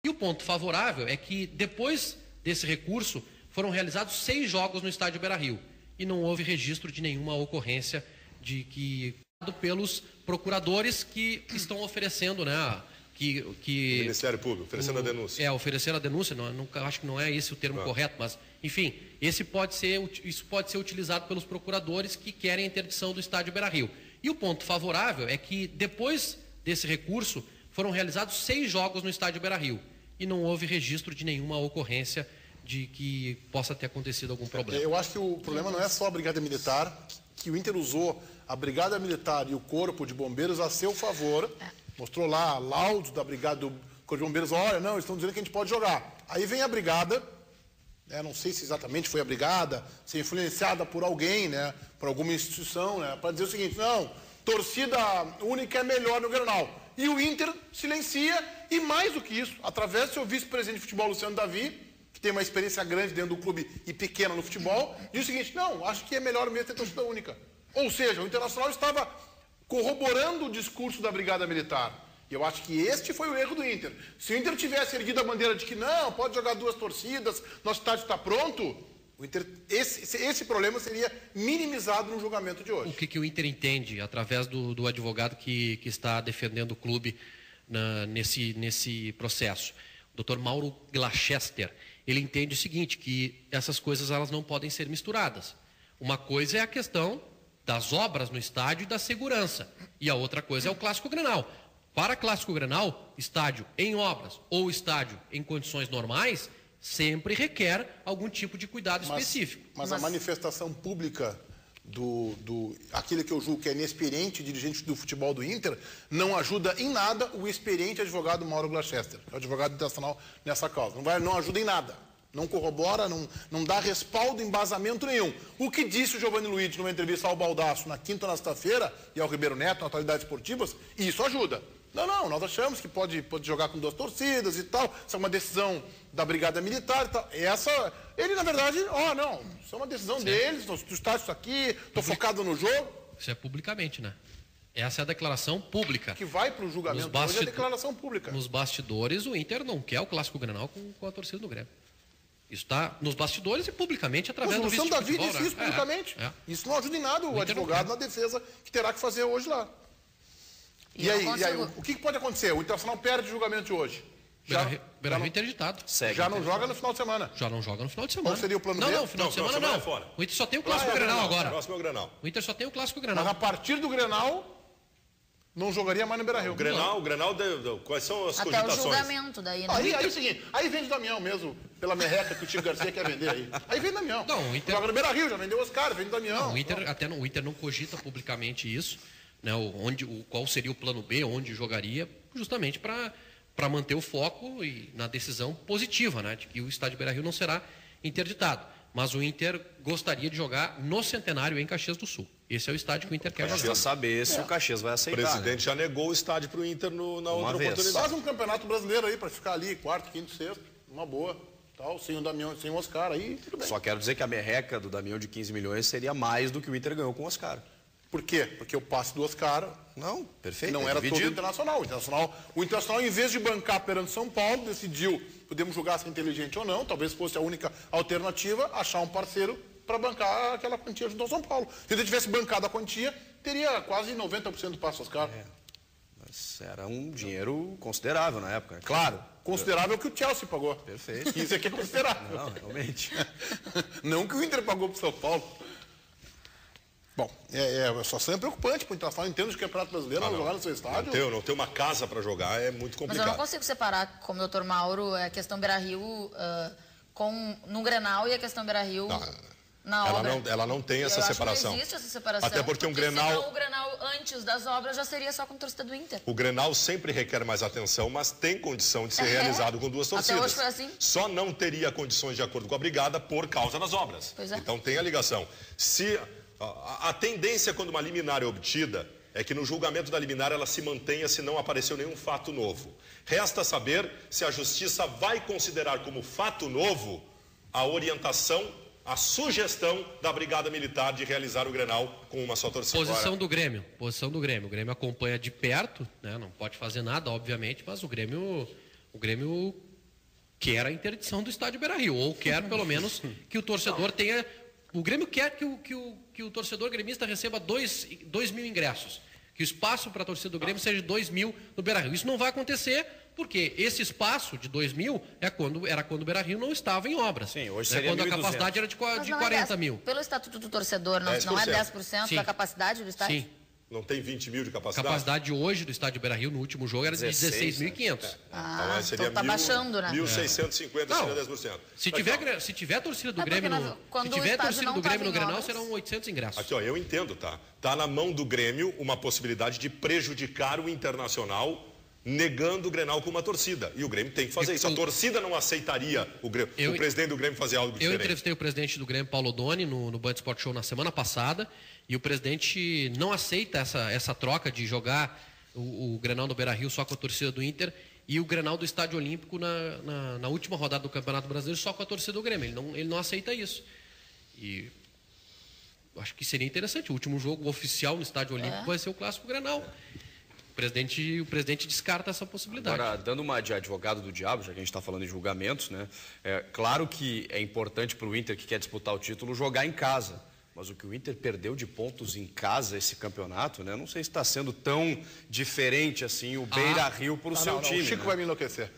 E o ponto favorável é que, depois desse recurso, foram realizados 6 jogos no estádio Beira-Rio e não houve registro de nenhuma ocorrência pelos procuradores que estão oferecendo, né? O Ministério Público, oferecendo a denúncia. Oferecer a denúncia, acho que não é esse o termo correto, mas, enfim, isso pode ser utilizado pelos procuradores que querem a interdição do estádio Beira-Rio. E o ponto favorável é que, depois desse recurso, foram realizados 6 jogos no estádio Beira-Rio e não houve registro de nenhuma ocorrência de que possa ter acontecido algum problema. Eu acho que o problema não é só a Brigada Militar, que o Inter usou a Brigada Militar e o Corpo de Bombeiros a seu favor, mostrou lá laudos da Brigada do Corpo de Bombeiros, olha, não, eles estão dizendo que a gente pode jogar. Aí vem a Brigada, não sei se exatamente foi a Brigada, se é influenciada por alguém, né, por alguma instituição, né, para dizer o seguinte, não, torcida única é melhor no Grenal. E o Inter silencia, e mais do que isso, através do seu vice-presidente de futebol, Luciano Davi, que tem uma experiência grande dentro do clube e pequena no futebol, diz o seguinte, não, acho que é melhor mesmo ter torcida única. Ou seja, o Internacional estava corroborando o discurso da Brigada Militar. E eu acho que este foi o erro do Inter. Se o Inter tivesse erguido a bandeira de que não, pode jogar 2 torcidas, nosso estádio está pronto, o Inter, esse problema seria minimizado no julgamento de hoje. O que o Inter entende, através do advogado que está defendendo o clube nesse processo? O Dr. Mauro Glachester, ele entende o seguinte, que essas coisas elas não podem ser misturadas. Uma coisa é a questão das obras no estádio e da segurança, e a outra coisa é o Clássico Grenal. Para Clássico Grenal, estádio em obras ou estádio em condições normais, sempre requer algum tipo de cuidado específico. Mas a manifestação pública aquele que eu julgo que é inexperiente dirigente do futebol do Inter, não ajuda em nada o experiente advogado Mauro Glachester, advogado internacional nessa causa. Não ajuda em nada. Não corrobora, não dá respaldo, embasamento nenhum. O que disse o Giovanni Luiz numa entrevista ao Baldasso na quinta ou na sexta-feira, e ao Ribeiro Neto, na Atualidades Esportivas, isso ajuda. Não, nós achamos que pode jogar com 2 torcidas e tal, isso é uma decisão da Brigada Militar e tal. Ele, na verdade, isso é uma decisão deles, tu está isso aqui, estou focado no jogo. Isso é publicamente, né? Essa é a declaração pública. Que vai para o julgamento hoje é a declaração pública. Nos bastidores, o Inter não quer o Clássico Grenal com a torcida do Grêmio. Isso está nos bastidores e publicamente através do Luciano Davi disse isso publicamente. Isso não ajuda em nada o advogado na defesa que terá que fazer hoje lá. E aí, o que pode acontecer? O Internacional perde o julgamento de hoje. Beira-Rio interditado. Já não joga no final de semana. Já não joga no final de semana. Qual seria o plano B? Não, final de semana não. O Inter só tem o Clássico Grenal agora. Próximo é o Grenal. O Inter só tem o Clássico Grenal. Mas a partir do Grenal, não jogaria mais no Beira-Rio. O Grenal, quais são as cogitações? Até o julgamento daí, né? Aí é o seguinte, aí vende o Damião mesmo, pela merreca que o Chico Garcia quer vender aí. Aí vende o Damião. Não, o Inter... Joga no Beira-Rio, já vendeu os caras, vende o Damião. Não, o Inter não cogita publicamente isso, né, qual seria o plano B, onde jogaria, justamente para manter o foco na decisão positiva, né, de que o estádio Beira-Rio não será interditado. Mas o Inter gostaria de jogar no Centenário, em Caxias do Sul. Esse é o estádio que o Inter quer jogar. Precisa saber se o Caxias vai aceitar. O presidente já negou o estádio para o Inter na outra oportunidade. Faz um campeonato brasileiro aí, para ficar ali, quarto, quinto, sexto, uma boa. Sem o Damião, sem o Oscar, aí tudo bem. Só quero dizer que a merreca do Damião de 15 milhões seria mais do que o Inter ganhou com o Oscar. Por quê? Porque o passe do Oscar não, perfeito, não era todo internacional. O Internacional, em vez de bancar perante São Paulo, decidiu, podemos julgar se é inteligente ou não, talvez fosse a única alternativa, achar um parceiro para bancar aquela quantia junto ao São Paulo. Se ele tivesse bancado a quantia, teria quase 90% do passe do Oscar. Mas era um dinheiro considerável na época. Claro, considerável que o Chelsea pagou. Perfeito. Isso aqui é considerável. Não, realmente. Não que o Inter pagou para o São Paulo. Bom, a situação é preocupante para o Internacional em termos de campeonato brasileiro, não jogar no seu estádio. Não ter uma casa para jogar é muito complicado. Mas eu não consigo separar, como o Dr. Mauro, a questão Beira-Rio no Grenal e a questão Beira-Rio na obra. Ela não tem essa separação. Não existe essa separação. Até porque um Grenal... Senão o Grenal antes das obras já seria só com a torcida do Inter. O Grenal sempre requer mais atenção, mas tem condição de ser realizado com 2 torcidas. Até hoje foi assim. Só não teria condições de acordo com a Brigada por causa das obras. Pois é. Então tem a ligação. A tendência quando uma liminar é obtida é que no julgamento da liminar ela se mantenha se não apareceu nenhum fato novo. Resta saber se a Justiça vai considerar como fato novo a orientação, a sugestão da Brigada Militar de realizar o Grenal com uma só torcida. Posição do Grêmio. O Grêmio acompanha de perto, né? Não pode fazer nada, obviamente, mas o Grêmio quer a interdição do estádio Beira-Rio, ou quer pelo menos que o torcedor tenha... O Grêmio quer que o torcedor gremista receba 2 mil ingressos, que o espaço para a torcida do Grêmio seja 2 mil no Beira-Rio. Isso não vai acontecer, porque esse espaço de 2 mil era quando o Beira-Rio não estava em obras. Sim, hoje seria quando a capacidade era de 40 mil. Pelo Estatuto do Torcedor, não é 10% da capacidade do estádio? Sim. Não tem 20 mil de A capacidade? capacidade hoje do estádio Beira-Rio no último jogo era de 16.500. Então seria então tá baixando, né? 1.650 seria 10%. Se tiver torcida do Grêmio no Grenal, serão 800 ingressos. Aqui, ó, eu entendo, tá? Tá na mão do Grêmio uma possibilidade de prejudicar o Internacional negando o Grenal com uma torcida. E o Grêmio tem que fazer isso. A torcida não aceitaria o presidente do Grêmio fazer algo diferente. Eu entrevistei o presidente do Grêmio, Paulo Doni, no Band Sport Show na semana passada, e o presidente não aceita essa troca de jogar o Grenal no Beira-Rio só com a torcida do Inter e o Grenal do Estádio Olímpico na última rodada do Campeonato Brasileiro só com a torcida do Grêmio. Ele não aceita isso. E acho que seria interessante. O último jogo oficial no Estádio Olímpico vai ser o Clássico Grenal. O presidente descarta essa possibilidade. Agora, dando uma de advogado do diabo, já que a gente está falando em julgamentos, né? Claro que é importante para o Inter, que quer disputar o título, jogar em casa. Mas o que o Inter perdeu de pontos em casa esse campeonato, né? Não sei se está sendo tão diferente assim o Beira-Rio para o seu time. O Chico vai me enlouquecer.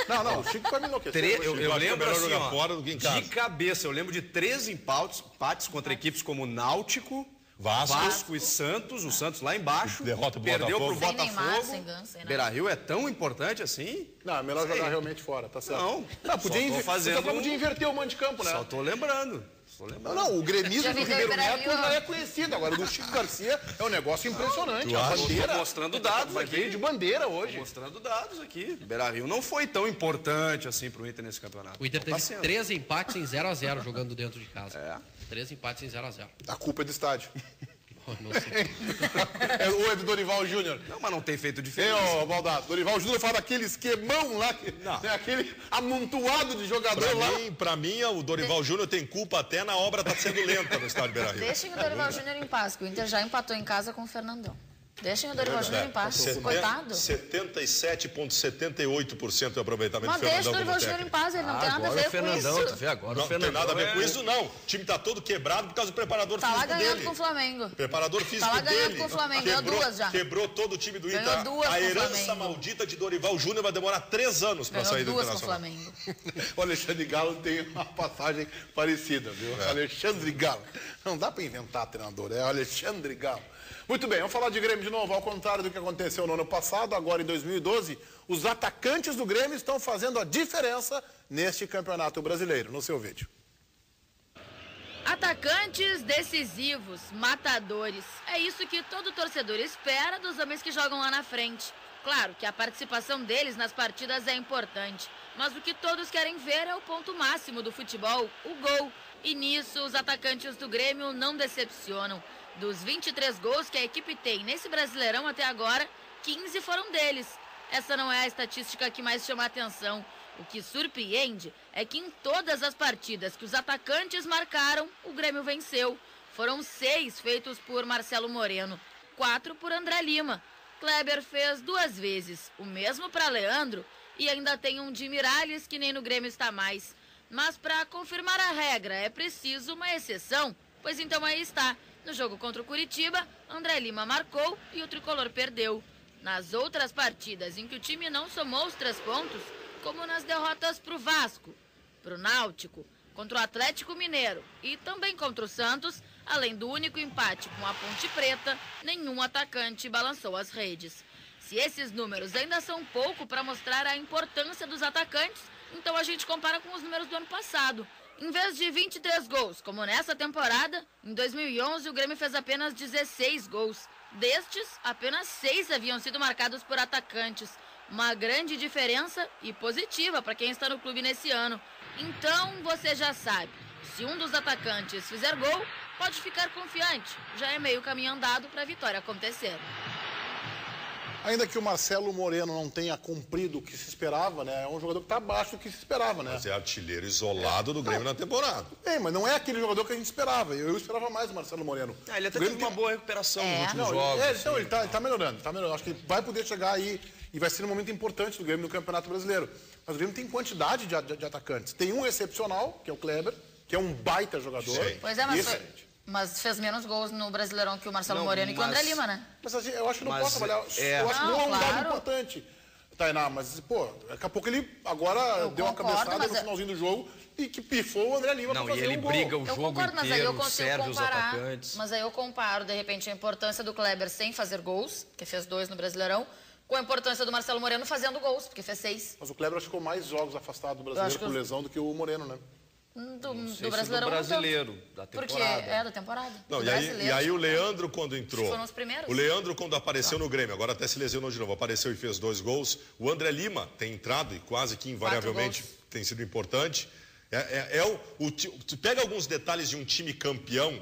Não, o Chico vai me enlouquecer. Eu lembro assim, fora do que em casa. de cabeça, eu lembro de 3 empates contra equipes como Náutico, Vasco e Santos, o Santos lá embaixo, derrota pro perdeu para o Botafogo. Botafogo. Beira-Rio é tão importante assim? Não, é melhor jogar realmente fora, tá certo. Não, podia inverter o mando de campo, né? Só tô lembrando. Não, o gremismo do Ribeiro Neto já é conhecido. Agora, o do Chico Garcia é um negócio impressionante. A bandeira... Tô mostrando dados aqui. Veio de bandeira hoje. Tô mostrando dados aqui. Beira-Rio não foi tão importante assim pro Inter nesse campeonato. O Inter teve 3 empates em 0-0 jogando dentro de casa. 3 empates em 0-0. A culpa é do estádio. Não sei. Ou é do Dorival Júnior? Não, mas não tem feito diferença. Valdado, Dorival Júnior fala daquele esquemão lá, aquele amontoado de jogador lá. Pra mim, o Dorival Júnior tem culpa até na obra tá sendo lenta no estádio Beira-Rio. Deixem o Dorival Júnior em paz, que o Inter já empatou em casa com o Fernandão. Deixem o Dorival Júnior em paz, coitado. 77,78% de aproveitamento do Fernandão. Mas deixa o Dorival Júnior em paz, ele não tem nada a ver com isso. Tu vê agora, não tem nada a ver com isso, não. O time tá todo quebrado por causa do preparador físico dele. Tá lá ganhando com o Flamengo. Preparador físico dele. Tá lá dele. ganhando com o Flamengo, ganhou 2 já. Quebrou todo o time do Inter. A herança maldita de Dorival Júnior vai demorar 3 anos para sair do Internacional. O Alexandre Galo tem uma passagem parecida, viu? Alexandre Galo. Não dá para inventar treinador, é o Alexandre Galo. Muito bem, vamos falar de Grêmio de novo. Ao contrário do que aconteceu no ano passado, agora em 2012, os atacantes do Grêmio estão fazendo a diferença neste Campeonato Brasileiro. No seu vídeo. Atacantes decisivos, matadores. É isso que todo torcedor espera dos homens que jogam lá na frente. Claro que a participação deles nas partidas é importante, mas o que todos querem ver é o ponto máximo do futebol, o gol. E nisso, os atacantes do Grêmio não decepcionam. Dos 23 gols que a equipe tem nesse Brasileirão até agora, 15 foram deles. Essa não é a estatística que mais chama a atenção. O que surpreende é que em todas as partidas que os atacantes marcaram, o Grêmio venceu. Foram 6 feitos por Marcelo Moreno, 4 por André Lima. Kleber fez 2 vezes, o mesmo para Leandro, e ainda tem um de Miralles que nem no Grêmio está mais. Mas para confirmar a regra é preciso uma exceção, pois então aí está. No jogo contra o Curitiba, André Lima marcou e o tricolor perdeu. Nas outras partidas em que o time não somou os 3 pontos, como nas derrotas para o Vasco, para o Náutico, contra o Atlético Mineiro e também contra o Santos, além do único empate com a Ponte Preta, nenhum atacante balançou as redes. Se esses números ainda são pouco para mostrar a importância dos atacantes, então a gente compara com os números do ano passado. Em vez de 23 gols, como nessa temporada, em 2011 o Grêmio fez apenas 16 gols. Destes, apenas 6 haviam sido marcados por atacantes. Uma grande diferença e positiva para quem está no clube nesse ano. Então, você já sabe, se um dos atacantes fizer gol, pode ficar confiante. Já é meio caminho andado para a vitória acontecer. Ainda que o Marcelo Moreno não tenha cumprido o que se esperava, né? É um jogador que está abaixo do que se esperava, né? Mas é artilheiro isolado do Grêmio na temporada. Bem, mas não é aquele jogador que a gente esperava. Eu esperava mais o Marcelo Moreno. Ele até teve uma boa recuperação nos últimos jogos. Então, ele tá melhorando, tá melhorando. Acho que vai poder chegar aí e vai ser um momento importante do Grêmio no Campeonato Brasileiro. Mas o Grêmio tem quantidade de atacantes. Tem um excepcional, que é o Kleber, que é um baita jogador. Sim. Pois é, mas fez menos gols no Brasileirão que o Marcelo Moreno e que o André Lima, né? Mas assim, eu acho que não posso trabalhar. Eu acho que não é um dado importante, Tainá, mas, pô, daqui a pouco ele agora deu uma cabeçada no finalzinho do jogo e que pifou o André Lima pra fazer um gol. Briga o jogo inteiro, serve os atacantes. Mas aí eu comparo, de repente, a importância do Kleber sem fazer gols, que fez 2 no Brasileirão, com a importância do Marcelo Moreno fazendo gols, porque fez 6. Mas o Kleber acho que ficou mais jogos afastado do Brasileiro por lesão do que o Moreno, né? Do Brasileirão. Do Brasileiro, da temporada. Porque é da temporada. Não, e aí o Leandro, quando entrou... Foram os primeiros. O Leandro, quando apareceu no Grêmio, agora até se lesionou de novo, apareceu e fez 2 gols. O André Lima tem entrado e quase que invariavelmente tem sido importante. Tu pega alguns detalhes de um time campeão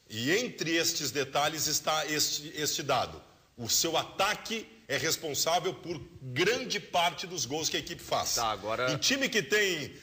e entre estes detalhes está este dado. O seu ataque é responsável por grande parte dos gols que a equipe faz. Tá, agora... Em time que tem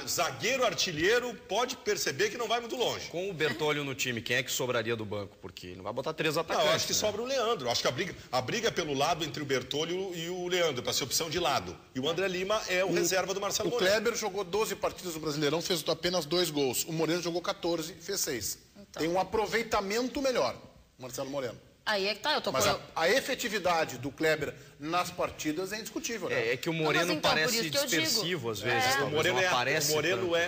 zagueiro, artilheiro, pode perceber que não vai muito longe. Com o Bertolho no time, quem é que sobraria do banco? Porque ele não vai botar 3 atacantes. Não, eu acho que sobra o Leandro. Eu acho que a briga pelo lado entre o Bertolho e o Leandro, para ser opção de lado. E o André Lima é o reserva do Marcelo Moreno. O Kleber jogou 12 partidas no Brasileirão, fez apenas 2 gols. O Moreno jogou 14, fez 6. Então... Tem um aproveitamento melhor, Marcelo Moreno. Aí é que tá, eu tô Mas a efetividade do Kleber nas partidas é indiscutível, né? É que o Moreno parece dispersivo às vezes.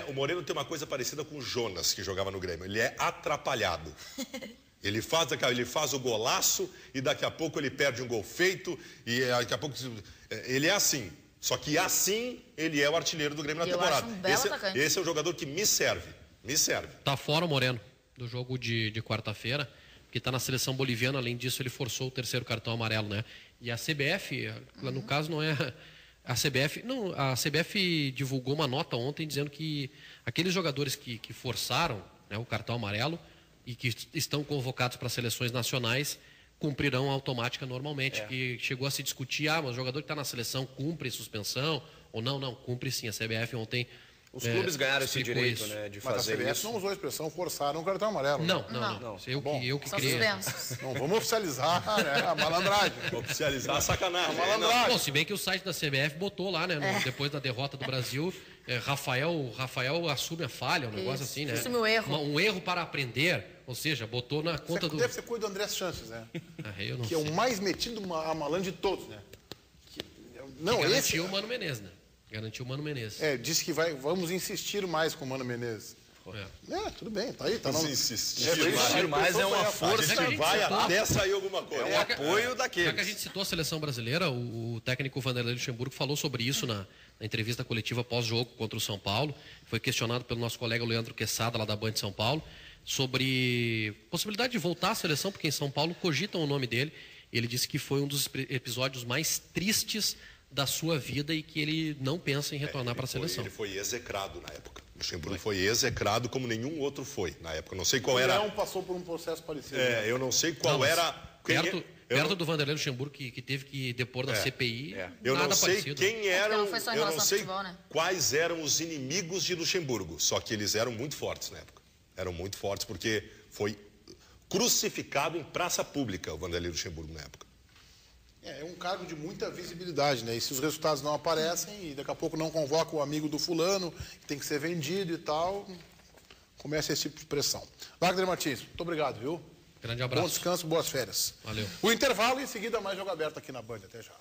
O Moreno tem uma coisa parecida com o Jonas, que jogava no Grêmio. Ele é atrapalhado. Ele faz o golaço e daqui a pouco ele perde um gol feito e daqui a pouco... Ele é assim. Só que assim ele é o artilheiro do Grêmio na temporada. Esse é o jogador que me serve. Me serve. Tá fora o Moreno do jogo de quarta-feira, que está na seleção boliviana. Além disso, ele forçou o 3º cartão amarelo, né? E a CBF, no caso, não é a CBF, não, a CBF divulgou uma nota ontem dizendo que aqueles jogadores que forçaram, né, o cartão amarelo e que estão convocados para seleções nacionais cumprirão a automática normalmente. Que chegou a se discutir, mas o jogador que está na seleção cumpre suspensão ou não, cumpre sim. A CBF ontem os clubes ganharam esse direito, né, de fazer isso. Mas a CBF não usou a expressão forçaram o cartão amarelo. Não. Eu que criei. Não, vamos oficializar, né, a malandragem. Oficializar a sacanagem. A malandragem. Bom, se bem que o site da CBF botou lá, né, depois da derrota do Brasil, Rafael assume a falha, um negócio assim, né? Assume o erro. Um erro para aprender, ou seja, botou na conta do... Deve ser coisa do André Sanches, né? Eu não que sei. é o mais metido a malandro de todos, né? Não, garantiu o Mano Menezes, né? Garantiu o Mano Menezes. Disse que vamos insistir mais com o Mano Menezes. Tudo bem, tá aí. Tá vamos insistir mais é uma força. A gente vai até sair alguma coisa. É um apoio daqueles. Já que a gente citou a seleção brasileira, o técnico Vanderlei Luxemburgo falou sobre isso na entrevista coletiva pós-jogo contra o São Paulo. Foi questionado pelo nosso colega Leandro Quesada, lá da Band de São Paulo, sobre possibilidade de voltar à seleção, porque em São Paulo cogitam o nome dele. Ele disse que foi um dos episódios mais tristes da sua vida e que ele não pensa em retornar para a seleção. Ele foi execrado na época. O Luxemburgo foi execrado como nenhum outro foi na época. Não sei qual era... O Leão passou por um processo parecido. Eu não sei qual era... Perto do Vanderlei Luxemburgo, que teve que depor da CPI, eu não sei parecido. Quem eram... Não foi só em relação ao futebol, né? Quais eram os inimigos de Luxemburgo. Só que eles eram muito fortes na época. Eram muito fortes porque foi crucificado em praça pública o Vanderlei Luxemburgo na época. É um cargo de muita visibilidade, né? E se os resultados não aparecem e daqui a pouco não convoca o amigo do fulano, que tem que ser vendido e tal, começa esse tipo de pressão. Wagner Martins, muito obrigado, viu? Grande abraço. Bom descanso, boas férias. Valeu. O intervalo e em seguida mais Jogo Aberto aqui na Band. Até já.